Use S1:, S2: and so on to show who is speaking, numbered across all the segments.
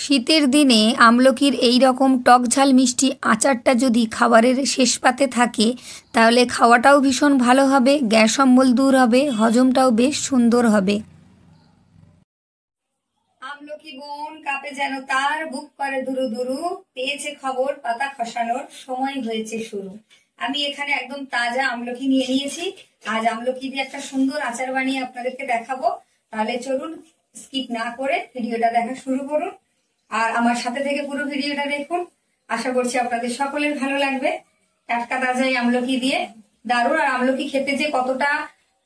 S1: শীতের দিনে আমলকির এই রকম টক ঝাল মিষ্টি আচারটা যদি খাবারের শেষ পাতে থাকে তাহলে খাওয়াটাও ভীষণ ভালো হবে, গ্যাস অম্বল দূর হবে, হজমটাও বেশ সুন্দর হবে। আমলকি বন কাপে যেন তার, বুক করে দুরু দুরু, পেয়েছে খবর পাতা খসানোর সময় হয়েছে শুরু। আমি এখানে একদম তাজা আমলকি নিয়ে নিয়েছি। আজ আমলকি দিয়ে একটা সুন্দর আচার বানিয়ে আপনাদেরকে দেখাবো। তাহলে চলুন স্কিপ না করে ভিডিওটা দেখা শুরু করুন আর আমার সাথে থেকে পুরো ভিডিওটা দেখুন। আশা করছি আপনাদের সকলের ভালো লাগবে। টাটকা তাজা আমলকি দিয়ে দারুণ। আর আমলকি খেতে যে কতটা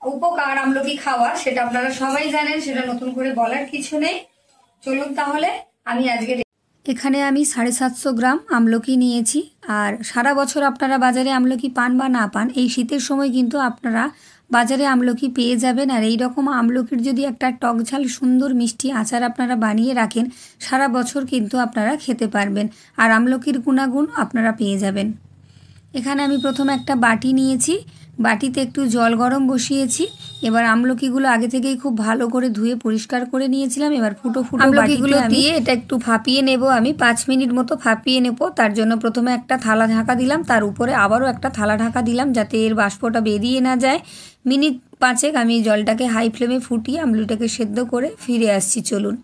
S1: উপকার আমলকি খাওয়া সেটা আপনারা সবাই জানেন, সেটা নতুন করে বলার কিছু নেই। চলুন তাহলে আমি আজকে এখানে আমি 750 গ্রাম আমলকি নিয়েছি। আর সারা বছর আপনারা বাজারে আমলকি পান বা না পান, এই শীতের সময় কিন্তু আপনারা বাজারে আমলকি পেয়ে যাবেন। আর এই রকম আমলকির যদি একটা টক ঝাল সুন্দর মিষ্টি আচার আপনারা বানিয়ে রাখেন, সারা বছর কিন্তু আপনারা খেতে পারবেন আর আমলকির গুণাগুণ আপনারা পেয়ে যাবেন। এখানে আমি প্রথমে একটা বাটি নিয়েছি, বাটিতে একটু জল গরম বসিয়েছি। এবার আমলকিগুলো আগে থেকেই খুব ভালো করে ধুয়ে পরিষ্কার করে নিয়েছিলাম। এবার ফুটো ফুটো আমলকিগুলো দিয়ে এটা একটু ভাপিয়ে নেব। আমি 5 মিনিট মতো ভাপিয়ে নেব। তার জন্য প্রথমে একটা থালা ঢাকা দিলাম, তার উপরে আবারও একটা থালা ঢাকা দিলাম যাতে এর বাষ্পটা বেরিয়ে না যায়। মিনিট 5 আমি জলটাকে হাই ফ্লেমে ফুটিয়ে আমলকিটাকে সেদ্ধ করে ফিরে আসছি। চলুন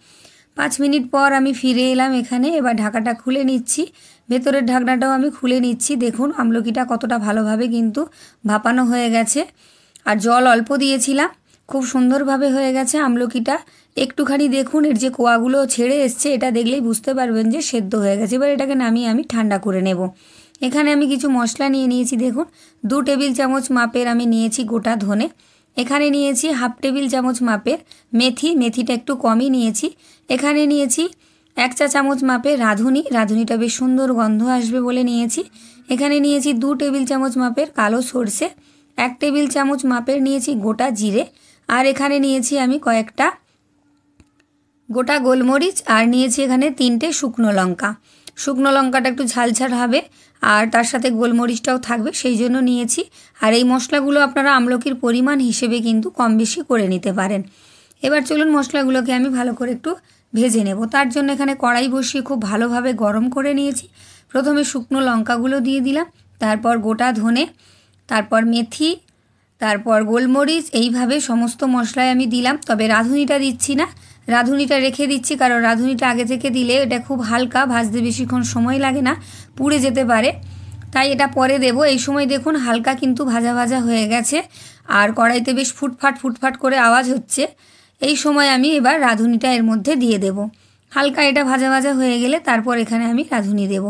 S1: 5 মিনিট পর আমি ফিরে এলাম এখানে। এবার ঢাকাটা খুলে নিচ্ছি, ভেতরের ঢাকনাটাও আমি খুলে নিচ্ছি। দেখুন আমলকিটা কতটা ভালোভাবে কিন্তু ভাপানো হয়ে গেছে। আর জল অল্প দিয়েছিলাম, খুব সুন্দরভাবে হয়ে গেছে আমলকিটা। একটুখানি দেখুন এর যে কোয়াগুলো ছেড়ে এসছে, এটা দেখলেই বুঝতে পারবেন যে সেদ্ধ হয়ে গেছে। এবার এটাকে নামিয়ে আমি ঠান্ডা করে নেব। এখানে আমি কিছু মশলা নিয়ে নিয়েছি। দেখুন 2 টেবিল চামচ মাপের আমি নিয়েছি গোটা ধনে। এখানে নিয়েছি হাফ টেবিল চামচ মাপের মেথি, মেথিটা একটু কমই নিয়েছি। এখানে নিয়েছি 1 চা চামচ মাপের রাঁধুনি, রাঁধুনিটা বেশ সুন্দর গন্ধ আসবে বলে নিয়েছি। এখানে নিয়েছি 2 টেবিল চামচ মাপের কালো সর্ষে, 1 টেবিল চামচ মাপের নিয়েছি গোটা জিরে। আর এখানে নিয়েছি আমি কয়েকটা গোটা গোলমরিচ, আর নিয়েছি এখানে 3টে শুকনো লঙ্কা। শুকনো লঙ্কাটা একটু ঝালঝাল হবে আর তার সাথে গোলমরিচটাও থাকবে, সেই জন্য নিয়েছি। আর এই মশলাগুলো আপনারা আমলকির পরিমাণ হিসেবে কিন্তু কম বেশি করে নিতে পারেন। এবার চলুন মশলাগুলোকে আমি ভালো করে একটু ভেজে নেব। তার জন্য এখানে কড়াই বসিয়ে খুব ভালোভাবে গরম করে নিয়েছি। প্রথমে শুকনো লঙ্কাগুলো দিয়ে দিলাম, তারপর গোটা ধনে, তারপর মেথি, তারপর গোলমরিচ, এইভাবে সমস্ত মশলাই আমি দিলাম। তবে রাঁধুনিটা দিচ্ছি না, রাঁধুনিটা রেখে দিচ্ছি, কারণ রাঁধুনিটা আগে থেকে দিলে এটা খুব হালকা, ভাজতে বেশিক্ষণ সময় লাগে না, পুড়ে যেতে পারে, তাই এটা পরে দেব। এই সময় দেখুন হালকা কিন্তু ভাজা ভাজা হয়ে গেছে আর কড়াইতে বেশ ফুটফাট ফুটফাট করে আওয়াজ হচ্ছে। এই সময় আমি এবার রাঁধুনিটা এর মধ্যে দিয়ে দেব। হালকা এটা ভাজা ভাজা হয়ে গেলে তারপর এখানে আমি রাঁধুনি দেব,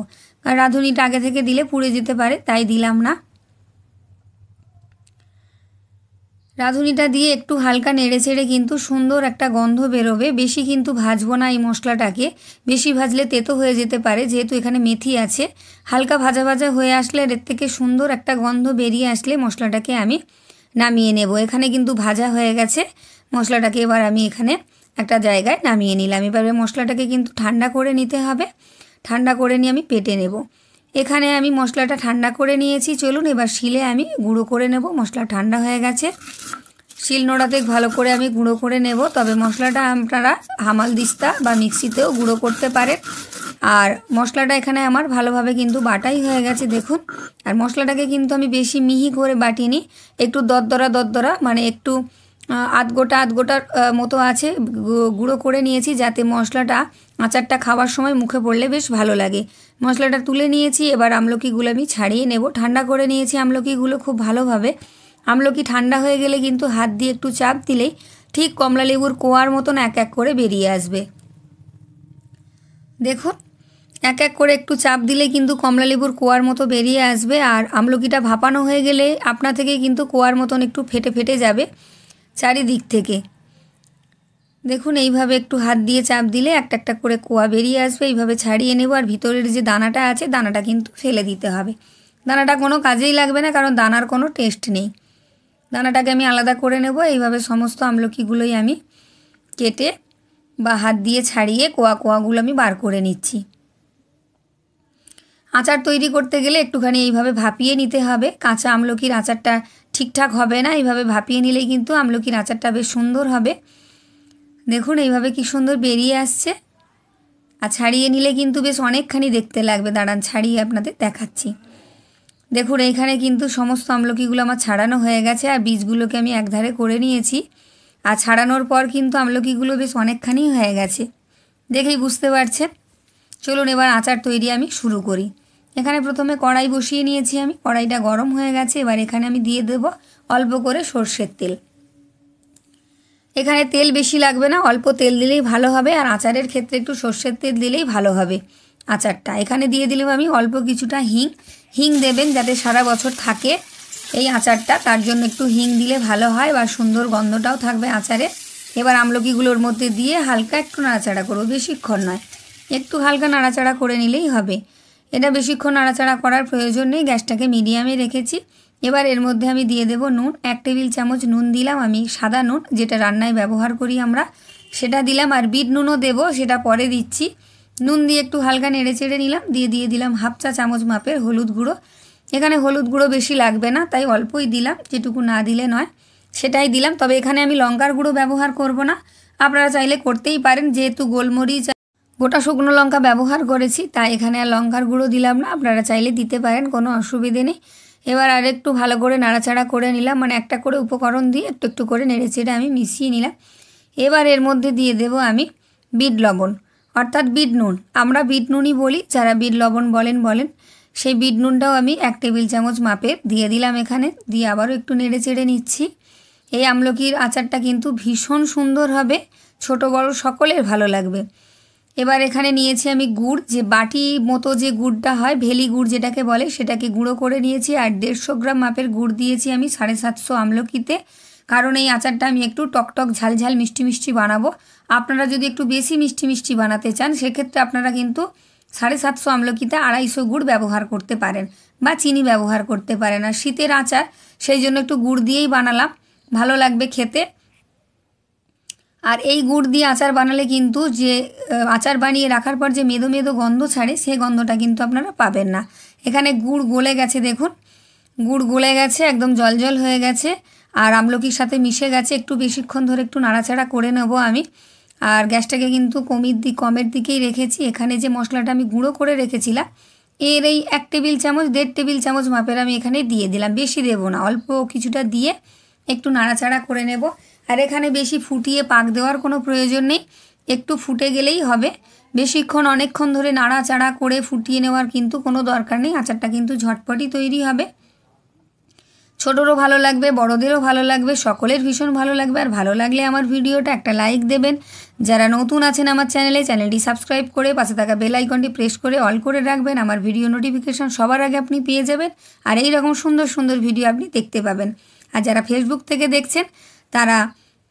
S1: কারণ রাঁধুনিটা আগে থেকে দিলে পুড়ে যেতে পারে, তাই দিলাম না। রাঁধুনিটা দিয়ে একটু হালকা নেড়ে ছেড়ে কিন্তু সুন্দর একটা গন্ধ বেরোবে। বেশি কিন্তু ভাজবো না এই মশলাটাকে, বেশি ভাজলে তেতো হয়ে যেতে পারে, যেহেতু এখানে মেথি আছে। হালকা ভাজা ভাজা হয়ে আসলে এর থেকে সুন্দর একটা গন্ধ বেরিয়ে আসলে মশলাটাকে আমি নামিয়ে নেব। এখানে কিন্তু ভাজা হয়ে গেছে মশলাটাকে। এবার আমি এখানে একটা জায়গায় নামিয়ে নিলাম। এবারে মশলাটাকে কিন্তু ঠান্ডা করে নিতে হবে, ঠান্ডা করে নিয়ে আমি পেটে নেব। এখানে আমি মশলাটা ঠান্ডা করে নিয়েছি। চলুন এবার শিলে আমি গুঁড়ো করে নেব। মশলা ঠান্ডা হয়ে গেছে, শিল নোড়াতে ভালো করে আমি গুঁড়ো করে নেব। তবে মশলাটা আপনারা হামালদিস্তা বা মিক্সিতেও গুঁড়ো করতে পারেন। আর মশলাটা এখানে আমার ভালোভাবে কিন্তু বাটাই হয়ে গেছে দেখুন। আর মশলাটাকে কিন্তু আমি বেশি মিহি করে বাটিনি, একটু দরদরা দরদরা, মানে একটু আধগোটার মতো আছে, গুঁড়ো করে নিয়েছি, যাতে মশলাটা আচারটা খাওয়ার সময় মুখে পড়লে বেশ ভালো লাগে। মশলাটা তুলে নিয়েছি। এবার আমলকিগুলো আমি ছাড়িয়ে নেব। ঠান্ডা করে নিয়েছি আমলকিগুলো খুব ভালোভাবে। আমলকি ঠান্ডা হয়ে গেলে কিন্তু হাত দিয়ে একটু চাপ দিলেই ঠিক কমলা লেবুর কোয়ার মতন এক এক করে বেরিয়ে আসবে। দেখুন এক এক করে একটু চাপ দিলে কিন্তু কমলা লেবুর কোয়ার মতো বেরিয়ে আসবে। আর আমলকিটা ভাপানো হয়ে গেলে আপনা থেকে কিন্তু কোয়ার মতন একটু ফেটে ফেটে যাবে চারিদিক থেকে। দেখুন এইভাবে একটু হাত দিয়ে চাপ দিলে একটা একটা করে কোয়া বেরিয়ে আসবে। এইভাবে ছাড়িয়ে নেব। আর ভিতরের যে দানাটা আছে, দানাটা কিন্তু ফেলে দিতে হবে। দানাটা কোনো কাজেই লাগবে না, কারণ দানার কোনো টেস্ট নেই। দানাটাকে আমি আলাদা করে নেব। এইভাবে সমস্ত আমলকিগুলোই আমি কেটে বা হাত দিয়ে ছাড়িয়ে কোয়াগুলো আমি বার করে নিচ্ছি। আচার তৈরি করতে গেলে একটুখানি এইভাবে ভাপিয়ে নিতে হবে। কাঁচা আমলকির আচারটা ঠিকঠাক হবে না, এইভাবে ভাপিয়ে নিলেই কিন্তু আমলকির আচারটা বেশ সুন্দর হবে। দেখুন এইভাবে কি সুন্দর বেরিয়ে আসছে। আর ছাড়িয়ে নিলে কিন্তু বেশ অনেকখানি দেখতে লাগবে। দাঁড়ান ছাড়িয়ে আপনাদের দেখাচ্ছি। দেখুন এইখানে কিন্তু সমস্ত আমলকিগুলো আমার ছাড়ানো হয়ে গেছে, আর বীজগুলোকে আমি একধারে করে নিয়েছি। আর ছাড়ানোর পর কিন্তু আমলকিগুলো বেশ অনেকখানি হয়ে গেছে, দেখেই বুঝতে পারছেন। চলুন এবার আচার তৈরি আমি শুরু করি। এখানে প্রথমে কড়াই বসিয়ে নিয়েছি আমি, কড়াইটা গরম হয়ে গেছে। এবার এখানে আমি দিয়ে দেব অল্প করে সর্ষের তেল। এখানে তেল বেশি লাগবে না, অল্প তেল দিলেই ভালো হবে। আর আচারের ক্ষেত্রে একটু সর্ষের তেল দিলেই ভালো হবে আচারটা। এখানে দিয়ে দিলাম আমি অল্প কিছুটা হিং দেবেন যাতে সারা বছর থাকে এই আচারটা, তার জন্য একটু হিং দিলে ভালো হয়, বা সুন্দর গন্ধটাও থাকবে আচারে। এবার আমলকিগুলোর মধ্যে দিয়ে হালকা একটু নাড়াচাড়া করবো, বেশিক্ষণ নয়, একটু হালকা নাড়াচাড়া করে নিলেই হবে। এটা বেশিক্ষণ নাড়াচাড়া করার প্রয়োজন নেই, গ্যাসটাকে মিডিয়ামে রেখেছি। এবার এর মধ্যে আমি দিয়ে দেব নুন, 1 টেবিল চামচ নুন দিলাম আমি, সাদা নুন যেটা রান্নায় ব্যবহার করি আমরা, সেটা দিলাম। আর বিট নুনও দেব, সেটা পরে দিচ্ছি। নুন দিয়ে একটু হালকা নেড়ে চেড়ে নিলাম, দিয়ে দিলাম 1/2 চা চামচ মাপের হলুদ গুঁড়ো। এখানে হলুদ গুঁড়ো বেশি লাগবে না, তাই অল্পই দিলাম, যেটুকু না দিলে নয় সেটাই দিলাম। তবে এখানে আমি লঙ্কার গুঁড়ো ব্যবহার করব না, আপনারা চাইলে করতেই পারেন, যেহেতু গোলমরিচ গোটা শুকনো লঙ্কা ব্যবহার করেছি তাই এখানে আর লঙ্কার গুঁড়ো দিলাম না, আপনারা চাইলে দিতে পারেন, কোনো অসুবিধে নেই। এবার আর একটু ভালো করে নাড়াচাড়া করে নিলাম, মানে একটা করে উপকরণ দিয়ে একটু একটু করে নেড়ে চেড়ে আমি মিশিয়ে নিলাম। এবার এর মধ্যে দিয়ে দেব আমি বিট লবণ, অর্থাৎ বিট নুন, আমরা বিট নুনই বলি, যারা বিট লবণ বলেন। সেই বিট নুনটাও আমি 1 টেবিল চামচ মাপের দিয়ে দিলাম এখানে, দিয়ে আবারও একটু নেড়ে চেড়ে নিচ্ছি। এই আমলকির আচারটা কিন্তু ভীষণ সুন্দর হবে, ছোট বড় সকলের ভালো লাগবে। এবার এখানে নিয়েছি আমি গুড়, যে বাটি মতো যে গুড়টা হয়, ভেলি গুড় যেটাকে বলে, সেটাকে গুঁড়ো করে নিয়েছি। আর 150 গ্রাম মাপের গুড় দিয়েছি আমি 750 আমলকিতে, কারণ এই আচারটা আমি একটু টকটক ঝালঝাল মিষ্টি মিষ্টি বানাবো। আপনারা যদি একটু বেশি মিষ্টি মিষ্টি বানাতে চান সেক্ষেত্রে আপনারা কিন্তু 750 আমলকিতে 250 গুড় ব্যবহার করতে পারেন, বা চিনি ব্যবহার করতে পারেন। আর শীতের আচার, সেই জন্য একটু গুড় দিয়েই বানালাম, ভালো লাগবে খেতে। আর এই গুড় দিয়ে আচার বানালে কিন্তু যে আচার বানিয়ে রাখার পর যে মেদো মেদো গন্ধ ছাড়ে, সেই গন্ধটা কিন্তু আপনারা পাবেন না। এখানে গুড় গলে গেছে, দেখুন গুড় গলে গেছে, একদম জল জল হয়ে গেছে, আর আমলকির সাথে মিশে গেছে। একটু বেশিক্ষণ ধরে একটু নাড়াচাড়া করে নেব আমি। আর গ্যাসটাকে কিন্তু কমের দিকেই রেখেছি। এখানে যে মশলাটা আমি গুঁড়ো করে রেখেছিলাম, এর এই 1 টেবিল চামচ 1.5 টেবিল চামচ মাপের আমি এখানে দিয়ে দিলাম, বেশি দেবো না, অল্প কিছুটা দিয়ে একটু নাড়াচাড়া করে নেব। আর এখানে বেশি ফুটিয়ে পাক দেওয়ার কোনো প্রয়োজন নেই, একটু ফুটে গেলেই হবে। বেশিক্ষণ অনেকক্ষণ ধরে নাড়াচাড়া করে ফুটিয়ে নেওয়ার কিন্তু কোনো দরকার নেই, আচারটা কিন্তু ঝটপটই তৈরি হবে। ছোটরও ভালো লাগবে, বড়দেরও ভালো লাগবে, সকলের ভীষণ ভালো লাগবে। আর ভালো লাগলে আমার ভিডিওটা একটা লাইক দেবেন। যারা নতুন আছেন আমার চ্যানেলটি সাবস্ক্রাইব করে পাশে থাকা বেল আইকনটি প্রেস করে অল করে রাখবেন, আমার ভিডিও নোটিফিকেশন সবার আগে আপনি পেয়ে যাবেন। আর এই রকম সুন্দর সুন্দর ভিডিও আপনি দেখতে পাবেন। আর যারা ফেসবুক থেকে দেখছেন তারা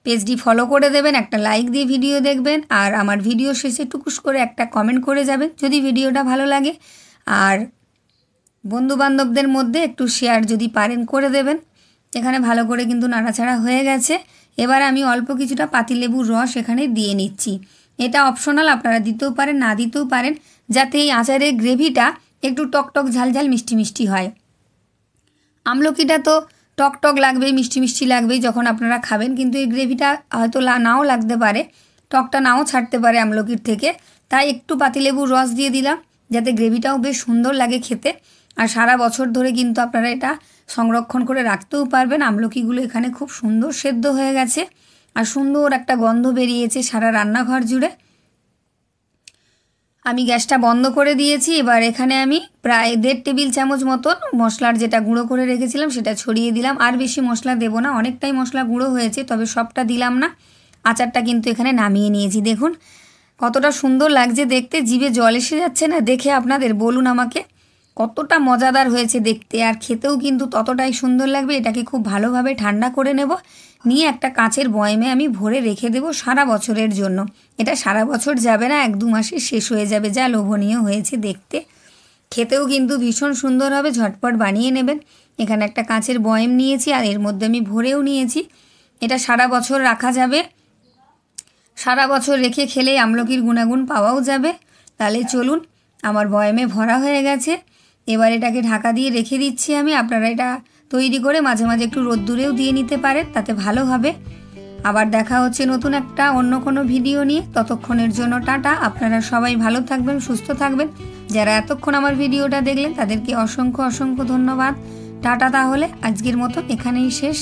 S1: পেজটি ফলো করে দেবেন, একটা লাইক দিয়ে ভিডিও দেখবেন, আর আমার ভিডিও শেষে টুকুস করে একটা কমেন্ট করে যাবেন যদি ভিডিওটা ভালো লাগে। আর বন্ধুবান্ধবদের মধ্যে একটু শেয়ার যদি পারেন করে দেবেন। এখানে ভালো করে কিন্তু নাড়াচাড়া হয়ে গেছে। এবার আমি অল্প কিছুটা পাতিলেবুর রস এখানে দিয়ে নিচ্ছি, এটা অপশনাল, আপনারা দিতেও পারেন না দিতেও পারেন, যাতে এই আচারের গ্রেভিটা একটু টকটক ঝালঝাল মিষ্টি মিষ্টি হয়। আমলকিটা তো টকটক লাগবেই, মিষ্টি মিষ্টি লাগবেই যখন আপনারা খাবেন, কিন্তু এই গ্রেভিটা হয়তো নাও লাগতে পারে, টকটা নাও ছাড়তে পারে আমলকির থেকে, তাই একটু পাতিলেবুর রস দিয়ে দিলাম যাতে গ্রেভিটাও বেশ সুন্দর লাগে খেতে। আর সারা বছর ধরে কিন্তু আপনারা এটা সংরক্ষণ করে রাখতেও পারবেন। আমলকিগুলো এখানে খুব সুন্দর সেদ্ধ হয়ে গেছে, আর সুন্দর একটা গন্ধ বেরিয়েছে সারা রান্নাঘর জুড়ে। আমি গ্যাসটা বন্ধ করে দিয়েছি। এবার এখানে আমি প্রায় 1.5 টেবিল চামচ মতন মশলার যেটা গুঁড়ো করে রেখেছিলাম সেটা ছড়িয়ে দিলাম। আর বেশি মশলা দেবো না, অনেকটাই মশলা গুঁড়ো হয়েছে, তবে সবটা দিলাম না। আচারটা কিন্তু এখানে নামিয়ে নিয়েছি, দেখুন কতটা সুন্দর লাগছে দেখতে, জিভে জল এসে যাচ্ছে না দেখে আপনাদের, বলুন আমাকে কতটা মজাদার হয়েছে দেখতে, আর খেতেও কিন্তু ততটাই সুন্দর লাগবে। এটাকে খুব ভালোভাবে ঠান্ডা করে নেব, নিয়ে একটা কাঁচের বয়ামে আমি ভরে রেখে দেব সারা বছরের জন্য। এটা সারা বছর যাবে না, 1-2 মাসে শেষ হয়ে যাবে, যা লোভনীয় হয়েছে দেখতে। খেতেও কিন্তু ভীষণ সুন্দর হবে, ঝটপট বানিয়ে নেবেন। এখানে একটা কাঁচের বয়াম নিয়েছি, আর এর মধ্যে আমি ভরেও নিয়েছি। এটা সারা বছর রাখা যাবে, সারা বছর রেখে খেলে আমলকির গুণাগুণ পাওয়াও যাবে। তাহলে চলুন, আমার বয়ামে ভরা হয়ে গেছে। এবার এটাকে ঢাকা দিয়ে রেখে দিচ্ছি আমি। আপনারা এটা তৈরি করে মাঝে মাঝে একটু রোদ্দুরেও দিয়ে নিতে পারেন, তাতে ভালো হবে। আবার দেখা হচ্ছে নতুন একটা অন্য কোনো ভিডিও নিয়ে। ততক্ষণের জন্য টাটা। আপনারা সবাই ভালো থাকবেন, সুস্থ থাকবেন। যারা এতক্ষণ আমার ভিডিওটা দেখলেন তাদেরকে অসংখ্য অসংখ্য ধন্যবাদ। টাটা। তাহলে আজকের মতো এখানেই শেষ।